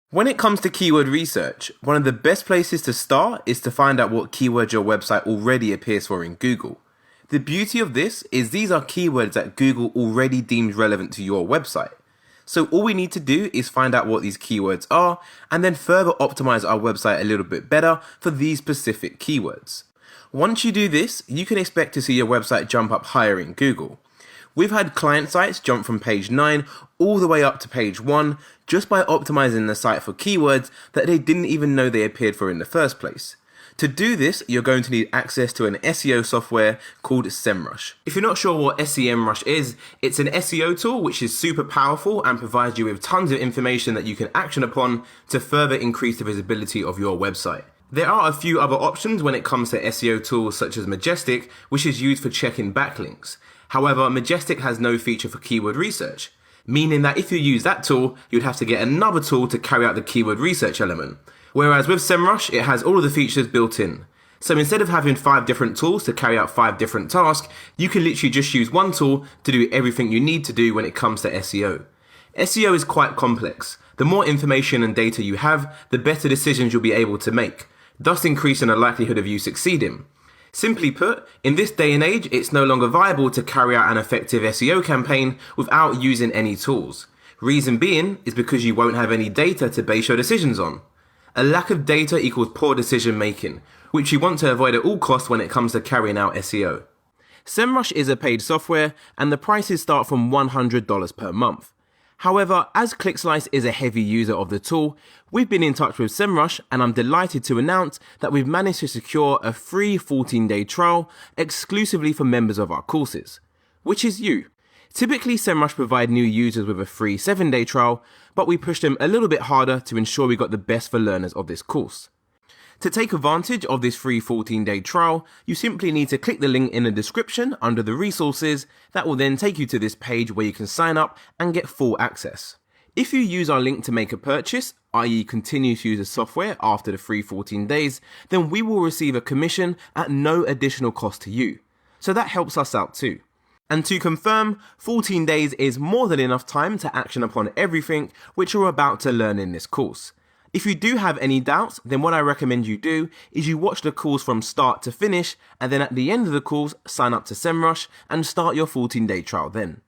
When it comes to keyword research, one of the best places to start is to find out what keywords your website already appears for in Google. The beauty of this is these are keywords that Google already deems relevant to your website. So all we need to do is find out what these keywords are and then further optimize our website a little bit better for these specific keywords. Once you do this, you can expect to see your website jump up higher in Google. We've had client sites jump from page 9 all the way up to page 1 just by optimizing the site for keywords that they didn't even know they appeared for in the first place. To do this, you're going to need access to an SEO software called SEMrush. If you're not sure what SEMrush is, it's an SEO tool which is super powerful and provides you with tons of information that you can action upon to further increase the visibility of your website. There are a few other options when it comes to SEO tools such as Majestic, which is used for checking backlinks. However, Majestic has no feature for keyword research, meaning that if you use that tool, you'd have to get another tool to carry out the keyword research element. Whereas with SEMrush, it has all of the features built in. So instead of having 5 different tools to carry out 5 different tasks, you can literally just use one tool to do everything you need to do when it comes to SEO. SEO is quite complex. The more information and data you have, the better decisions you'll be able to make, thus increasing the likelihood of you succeeding. Simply put, in this day and age, it's no longer viable to carry out an effective SEO campaign without using any tools. Reason being is because you won't have any data to base your decisions on. A lack of data equals poor decision making, which you want to avoid at all costs when it comes to carrying out SEO. SEMrush is a paid software and the prices start from $100 per month. However, as ClickSlice is a heavy user of the tool, we've been in touch with SEMrush and I'm delighted to announce that we've managed to secure a free 14-day trial exclusively for members of our courses, which is you. Typically, SEMrush provide new users with a free 7-day trial, but we pushed them a little bit harder to ensure we got the best for learners of this course. To take advantage of this free 14-day trial, you simply need to click the link in the description under the resources. That will then take you to this page where you can sign up and get full access. If you use our link to make a purchase, i.e. continue to use the software after the free 14 days, then we will receive a commission at no additional cost to you. So that helps us out too. And to confirm, 14 days is more than enough time to action upon everything which you're about to learn in this course. If you do have any doubts, then what I recommend you do is you watch the course from start to finish, and then at the end of the course, sign up to SEMrush and start your 14-day trial then.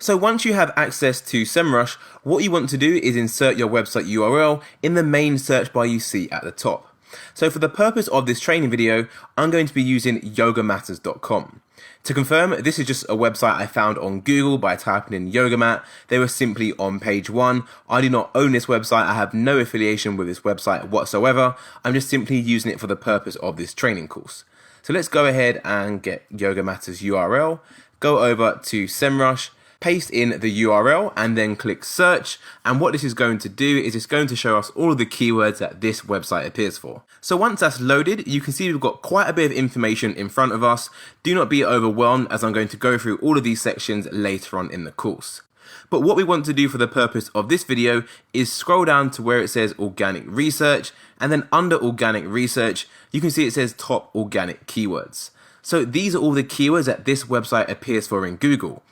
So once you have access to SEMrush, what you want to do is insert your website URL in the main search bar you see at the top. So for the purpose of this training video, I'm going to be using yogamatters.com. To confirm, this is just a website I found on Google by typing in yoga mat. They were simply on page 1. I do not own this website. I have no affiliation with this website whatsoever. I'm just simply using it for the purpose of this training course. So let's go ahead and get Yoga Matters URL, go over to SEMrush, paste in the URL and then click search, and what this is going to do is it's going to show us all of the keywords that this website appears for. So once that's loaded, you can see we've got quite a bit of information in front of us. Do not be overwhelmed as I'm going to go through all of these sections later on in the course. But what we want to do for the purpose of this video is scroll down to where it says organic research, and then under organic research you can see it says top organic keywords. So these are all the keywords that this website appears for in Google.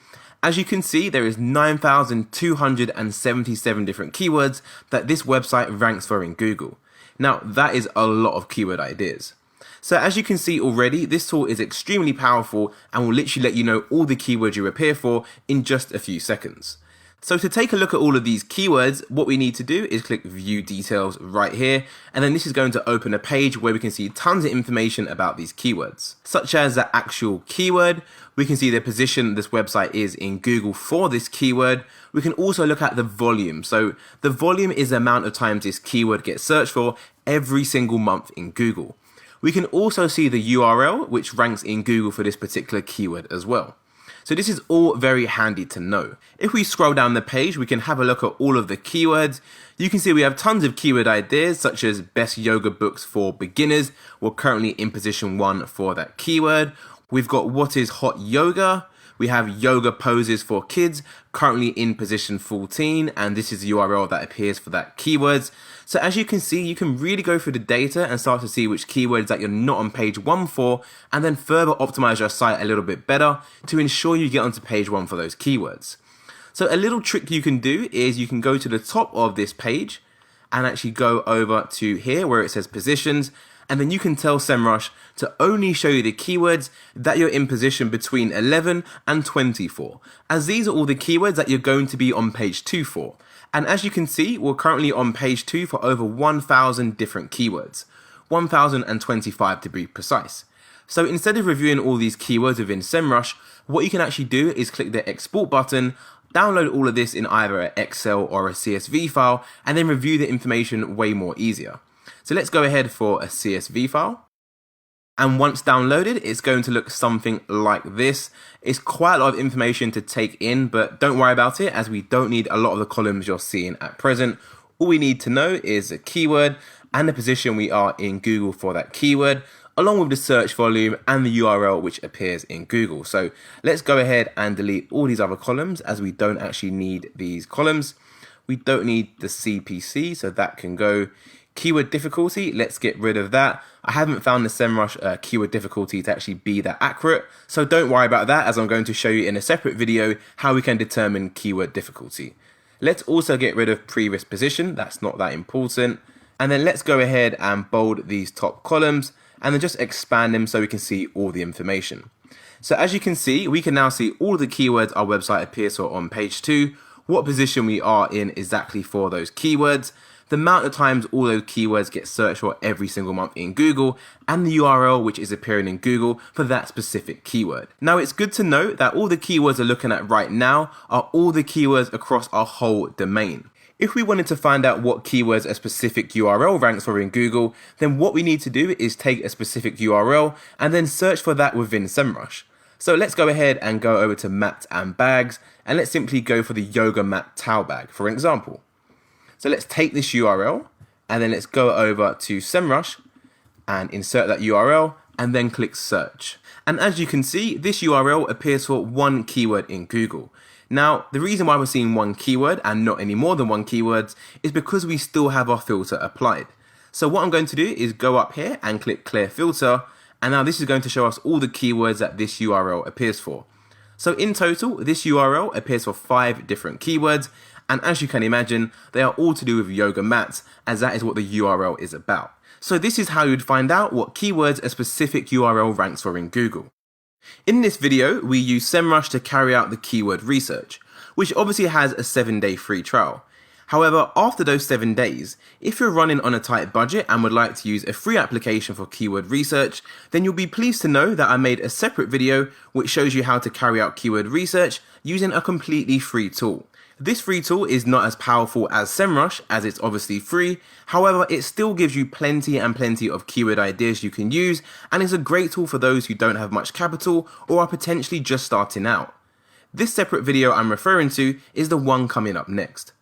As you can see, there is 9,277 different keywords that this website ranks for in Google. Now, that is a lot of keyword ideas. So as you can see already, this tool is extremely powerful and will literally let you know all the keywords you appear for in just a few seconds. So to take a look at all of these keywords, what we need to do is click View Details right here, and then this is going to open a page where we can see tons of information about these keywords, such as the actual keyword. We can see the position this website is in Google for this keyword. We can also look at the volume. So the volume is the amount of times this keyword gets searched for every single month in Google. We can also see the URL, which ranks in Google for this particular keyword as well. So this is all very handy to know. If we scroll down the page, we can have a look at all of the keywords. You can see we have tons of keyword ideas such as best yoga books for beginners. We're currently in position 1 for that keyword. We've got what is hot yoga. We have yoga poses for kids, currently in position 14, and this is the URL that appears for that keywords. So as you can see, you can really go through the data and start to see which keywords that you're not on page 1 for, and then further optimize your site a little bit better to ensure you get onto page 1 for those keywords. So a little trick you can do is you can go to the top of this page, and actually go over to here where it says positions, and then you can tell SEMrush to only show you the keywords that you're in position between 11 and 24, as these are all the keywords that you're going to be on page 2 for. And as you can see, we're currently on page 2 for over 1,000 different keywords, 1,025 to be precise. So instead of reviewing all these keywords within SEMrush, what you can actually do is click the export button, download all of this in either an Excel or a CSV file, and then review the information way more easier. So let's go ahead for a CSV file. And once downloaded, it's going to look something like this. It's quite a lot of information to take in, but don't worry about it, as we don't need a lot of the columns you're seeing at present. All we need to know is a keyword and the position we are in Google for that keyword, along with the search volume and the URL which appears in Google. So let's go ahead and delete all these other columns, as we don't actually need these columns. We don't need the CPC, so that can go. Keyword difficulty, let's get rid of that. I haven't found the SEMrush keyword difficulty to actually be that accurate, so don't worry about that, as I'm going to show you in a separate video how we can determine keyword difficulty. Let's also get rid of previous position, that's not that important. And then let's go ahead and bold these top columns and then just expand them so we can see all the information. So as you can see, we can now see all the keywords our website appears for on page 2, what position we are in exactly for those keywords, the amount of times all those keywords get searched for every single month in Google, and the URL which is appearing in Google for that specific keyword. Now it's good to note that all the keywords we're looking at right now are all the keywords across our whole domain. If we wanted to find out what keywords a specific URL ranks for in Google, then what we need to do is take a specific URL and then search for that within SEMrush. So let's go ahead and go over to mats and bags, and let's simply go for the yoga mat towel bag, for example. So let's take this URL and then let's go over to SEMrush and insert that URL and then click search. And as you can see, this URL appears for one keyword in Google. Now, the reason why we're seeing one keyword and not any more than one keyword is because we still have our filter applied. So what I'm going to do is go up here and click clear filter, and now this is going to show us all the keywords that this URL appears for. So in total, this URL appears for 5 different keywords, and as you can imagine, they are all to do with yoga mats, as that is what the URL is about. So this is how you'd find out what keywords a specific URL ranks for in Google. In this video, we use SEMrush to carry out the keyword research, which obviously has a 7-day free trial. However, after those 7 days, if you're running on a tight budget and would like to use a free application for keyword research, then you'll be pleased to know that I made a separate video which shows you how to carry out keyword research using a completely free tool. This free tool is not as powerful as SEMrush, as it's obviously free. However, it still gives you plenty of keyword ideas you can use, and is a great tool for those who don't have much capital or are potentially just starting out. This separate video I'm referring to is the one coming up next.